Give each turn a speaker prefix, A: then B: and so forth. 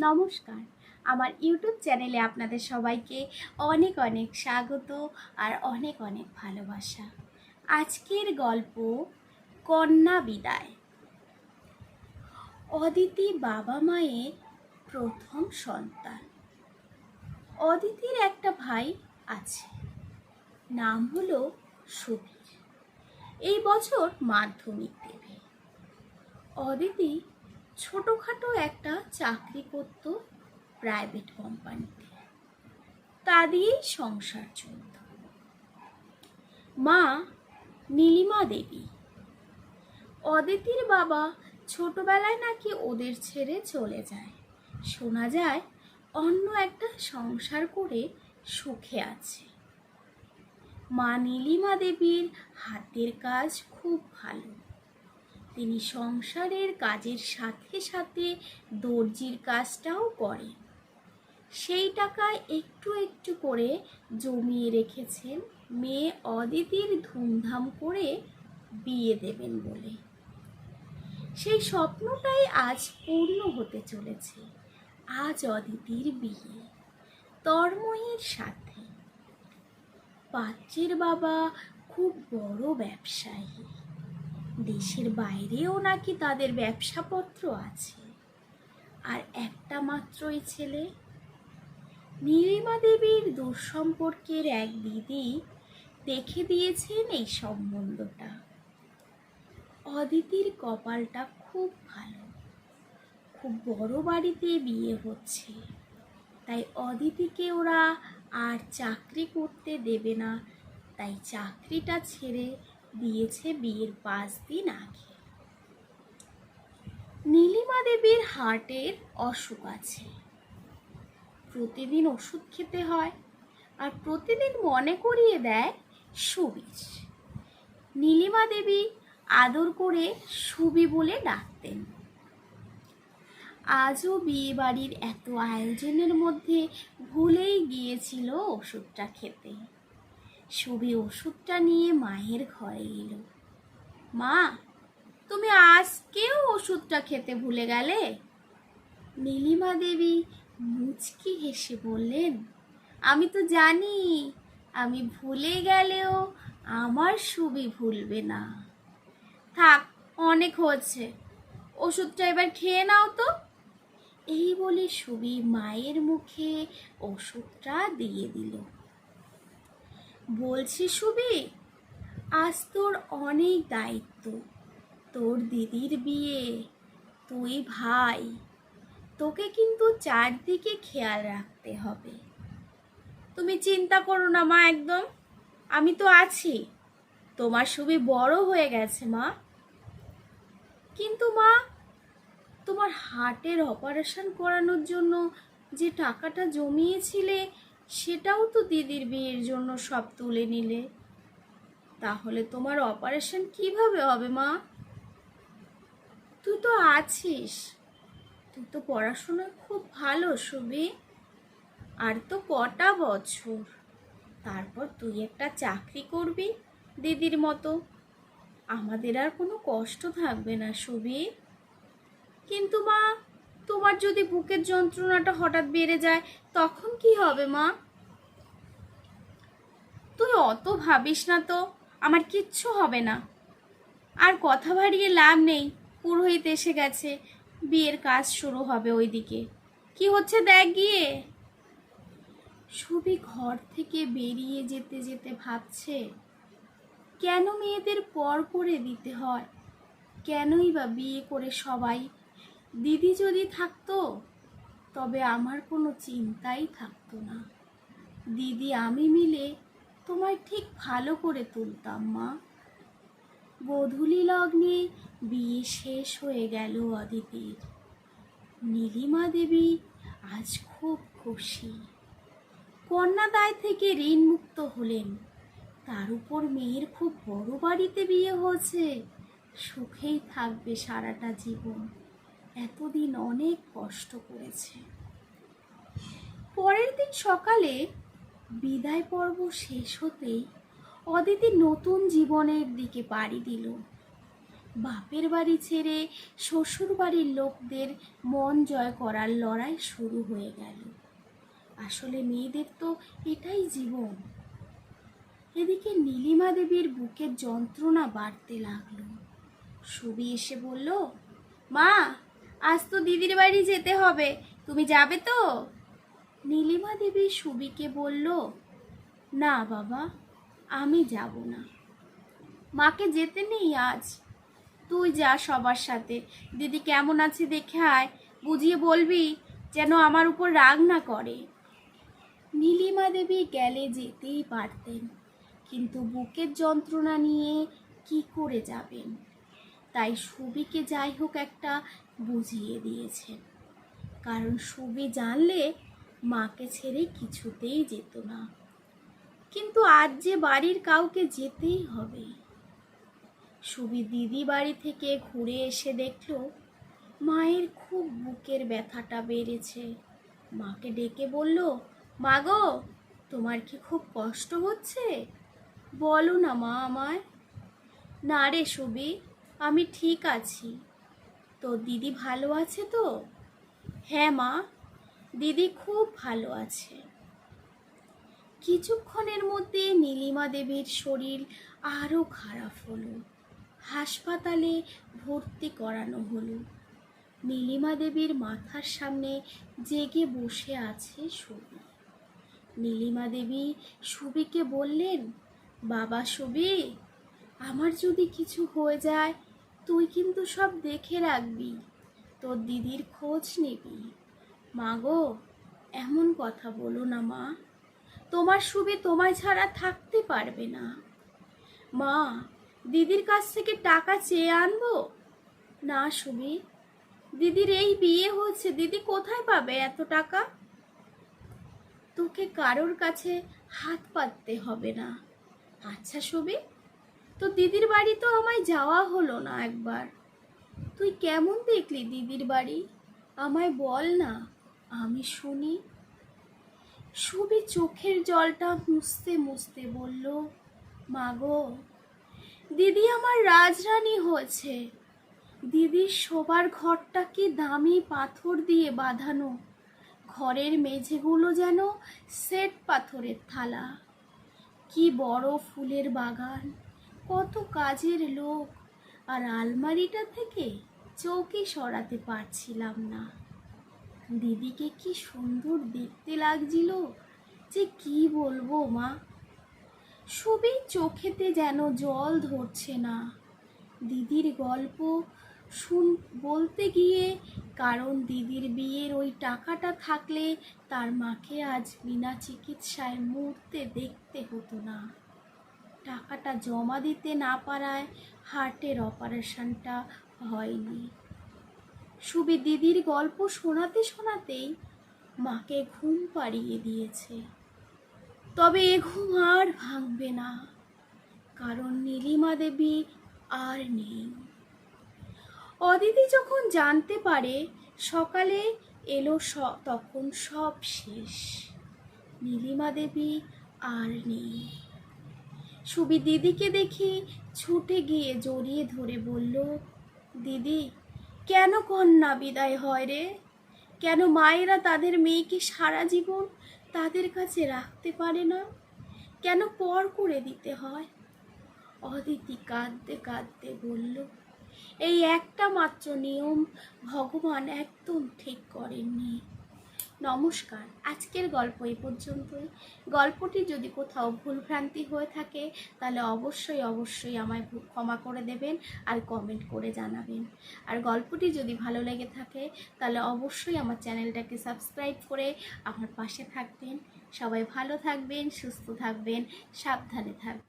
A: নমস্কার। আমার ইউটিউব চ্যানেলে আপনাদের সবাইকে অনেক অনেক স্বাগত আর অনেক অনেক ভালোবাসা। আজকের গল্প কন্যা বিদায়। অদিতি বাবা মায়ের প্রথম সন্তান। অদিতির একটা ভাই আছে, নাম হলো সুবীর। এই বছর মাধ্যমিক দেবে। অদিতি ছোটোখাটো একটা চাকরি করত প্রাইভেট কোম্পানিতে, তা দিয়েই সংসার চলত। মা নীলিমা দেবী। অদিতির বাবা ছোটবেলায় নাকি ওদের ছেড়ে চলে যায়। শোনা যায় অন্য একটা সংসার করে সুখে আছে। মা নীলিমা দেবীর হাতের কাজ খুব ভালো। তিনি সংসারের কাজের সাথে সাথে দর্জির কাজটাও করেন। সেই টাকায় একটু একটু করে জমিয়ে রেখেছেন মেয়ে অদিতির ধুমধাম করে বিয়ে দেবেন বলে। সেই স্বপ্নটাই আজ পূর্ণ হতে চলেছে। আজ অদিতির বিয়ে তন্ময়ের সাথে। পাত্রের বাবা খুব বড় ব্যবসায়ী। দেশের বাইরেও নাকি তাদের ব্যবসাপত্র আছে। আর একটা মাত্রই ছেলে। নীলিমা দেবীর দুঃসম্পর্কের এক দিদি দেখে দিয়েছেন এই সম্বন্ধটা। অদিতির কপালটা খুব ভালো। খুব বড় বাড়িতে বিয়ে হচ্ছে, তাই অদিতিকে ওরা আর চাকরি করতে দেবে না। তাই চাকরিটা ছেড়ে দিয়েছে বিয়ের 5 দিন আগে। নীলিমা দেবীর হার্টের অসুখ আছে। প্রতিদিন ওষুধ খেতে হয়, আর প্রতিদিন মনে করিয়ে দেয় সুবীর। নীলিমা দেবী আদর করে সুবি বলে ডাকতেন। আজও বিয়ে বাড়ির এত আয়োজনের মধ্যে ভুলেই গিয়েছিল ওষুধটা খেতে। সুবি ওষুধটা নিয়ে মায়ের ঘরে এলো। মা, তুমি আজকেও ওষুধটা খেতে ভুলে গেলে? নীলিমা দেবী মুচকি হেসে বললেন, আমি তো জানি আমি ভুলে গেলেও আমার সুবি ভুলবে না। থাক, অনেক হয়েছে, ওষুধটা এবার খেয়ে নাও তো। এই বলে সুবি মায়ের মুখে ওষুধটা দিয়ে দিল। বলছি সুবি, আজ তোর অনেক দায়িত্ব। তোর দিদির বিয়ে, তুই ভাই, তোকে কিন্তু চারদিকে খেয়াল রাখতে হবে। তুমি চিন্তা করো না মা, একদম আমি তো আছি। তোমার সুবি বড় হয়ে গেছে মা। কিন্তু মা, তোমার হার্টের অপারেশন করানোর জন্য যে টাকাটা জমিয়েছিলে সেটাও তো দিদির বিয়ের জন্য সব তুলে নিলে। তাহলে তোমার অপারেশন কিভাবে হবে মা? তুই তো আছিস, তুই তো পড়াশোনায় খুব ভালো সুবি। আর তো কটা বছর, তারপর তুই একটা চাকরি করবি দিদির মতো। আমাদের আর কোনো কষ্ট থাকবে না সুবি। কিন্তু মা, তোমার যদি বুকের যন্ত্রণাটা হঠাৎ বেড়ে যায় তখন কি হবে মা? তুই অত ভাবিস না তো, আমার কিচ্ছু হবে না। আর কথা বাড়িয়ে লাভ নেই, পুরোহিত এসে গেছে, বিয়ের কাজ শুরু হবে ওইদিকে। কি হচ্ছে দেখ গিয়ে। সুবি ঘর থেকে বেরিয়ে যেতে যেতে ভাবছে, কেন মেয়েদের পর করে দিতে হয়? কেনই বা বিয়ে করে সবাই? দিদি যদি থাকতো তবে আমার কোনো চিন্তাই থাকতো না। দিদি আমি মিলে তোমায় ঠিক ভালো করে তুলতাম মা। গোধূলি লগ্নে বিয়ে শেষ হয়ে গেল অদিতির। নীলিমা দেবী আজ খুব খুশি। কন্যাদায় থেকে ঋণ মুক্ত হলেন। তার উপর মেয়ের খুব বড় বাড়িতে বিয়ে হয়েছে। সুখেই থাকবে সারাটা জীবন। এতদিন অনেক কষ্ট করেছে। পরের দিন সকালে বিদায় পর্ব শেষ হতেই অদিতি নতুন জীবনের দিকে পাড়ি দিল। বাপের বাড়ি ছেড়ে শ্বশুর বাড়ির লোকদের মন জয় করার লড়াই শুরু হয়ে গেল। আসলে মেয়েদের তো এটাই জীবন। এদিকে নীলিমা দেবীর বুকের যন্ত্রণা বাড়তে লাগলো। সুবি এসে বলল, মা, আজ তো দিদির বাড়ি যেতে হবে, তুমি যাবে তো? নীলিমা দেবী সুবিকে বলল, না বাবা, আমি যাব না। মাকে যেতে নেই আজ, তুই যা সবার সাথে, দিদি কেমন আছে দেখে আয়, বুঝিয়ে বলবি যেন আমার উপর রাগ না করে। নীলিমা দেবী গেলে যেতেই পারতেন, কিন্তু বুকের যন্ত্রণা নিয়ে কি করে যাবেন? তাই সুবিকে যাই হোক একটা বুঝিয়ে দিয়েছেন, কারণ সুবি জানলে মাকে ছেড়ে কিছুতেই যেত না। কিন্তু আজ যে বাড়ির কাউকে যেতেই হবে। সুবি দিদি বাড়ি থেকে ঘুরে এসে দেখল মায়ের খুব বুকের ব্যথাটা বেড়েছে। মাকে ডেকে বলল, মা গো, তোমার কি খুব কষ্ট হচ্ছে? বলো না মা আমায়। না রে সুবি, আমি ঠিক আছি। তো দিদি ভালো আছে তো? হ্যাঁ মা, দিদি খুব ভালো আছে। কিছুক্ষণের মধ্যে নীলিমা দেবীর শরীর আরও খারাপ হলো। হাসপাতালে ভর্তি করানো হলো। নীলিমা দেবীর মাথার সামনে জেগে বসে আছে সুবি। নীলিমা দেবী সুবিকে বললেন, বাবা সুবি, আমার যদি কিছু হয়ে যায় তুই কিন্তু সব দেখে রাখবি, তোর দিদির খোঁজ নিবি। মা গো, এমন কথা বলো না মা, তোমার সুবি তোমায় ছাড়া থাকতে পারবে না। মা, দিদির কাছ থেকে টাকা চেয়ে আনবো? না সুবি, দিদির এই বিয়ে হচ্ছে, দিদি কোথায় পাবে এত টাকা? তোকে কারোর কাছে হাত পাততে হবে না। আচ্ছা সুবি, তো দিদির বাড়ি তো আমায় যাওয়া হলো না একবার। তুই কেমন দেখলি দিদির বাড়ি? আমায় বল না, আমি শুনি। সুবি চোখের জলটা মুছতে মুছতে বলল, মা গো, দিদি আমার রাজরানী হয়েছে। দিদির শোবার ঘরটা কি দামি পাথর দিয়ে বাঁধানো, ঘরের মেঝেগুলো যেন শ্বেত পাথরের থালা। কি বড় ফুলের বাগান, কত কাজের লোক, আর আলমারিটা থেকে চৌকি সরাতে পারছিলাম না। দিদিকে কি সুন্দর দেখতে লাগছিল যে কি বলবো মা। সুবি চোখেতে যেন জল ধরছে না। দিদির গল্প বলতে গিয়ে, কারণ দিদির বিয়ের ওই টাকাটা থাকলে তার মাকে আজ বিনা চিকিৎসায় মরতে দেখতে হতো না। টাকাটা জমা দিতে না পারায় হার্টের অপারেশনটা হয়নি। সুবি দিদির গল্প শোনাতে শোনাতেই মাকে ঘুম পাড়িয়ে দিয়েছে। তবে এ ঘুম আর ভাঙবে না, কারণ নীলিমা দেবী আর নেই। অদিতি যখন জানতে পারে সকালে এলো তখন সব শেষ। নীলিমা দেবী আর নেই। সুবি দিদিকে দেখে ছুটে গিয়ে জড়িয়ে ধরে বলল, দিদি, কেন কন্যা বিদায় হয় রে? কেন মায়েরা তাদের মেয়েকে সারা জীবন তাদের কাছে রাখতে পারে না? কেন পর করে দিতে হয়? অদিতি কাঁদতে কাঁদতে বলল, এই একটা মাত্র নিয়ম ভগবান একদম ঠিক করেননি। নমস্কার, আজকের গল্প এই পর্যন্তই। গল্পটি যদি কোথাও ভুলভ্রান্তি হয়ে থাকে তাহলে অবশ্যই অবশ্যই আমায় ক্ষমা করে দেবেন আর কমেন্ট করে জানাবেন। আর গল্পটি যদি ভালো লেগে থাকে তাহলে অবশ্যই আমার চ্যানেলটাকে সাবস্ক্রাইব করে আমার পাশে থাকবেন। সবাই ভালো থাকবেন, সুস্থ থাকবেন, সাবধানে থাকবেন।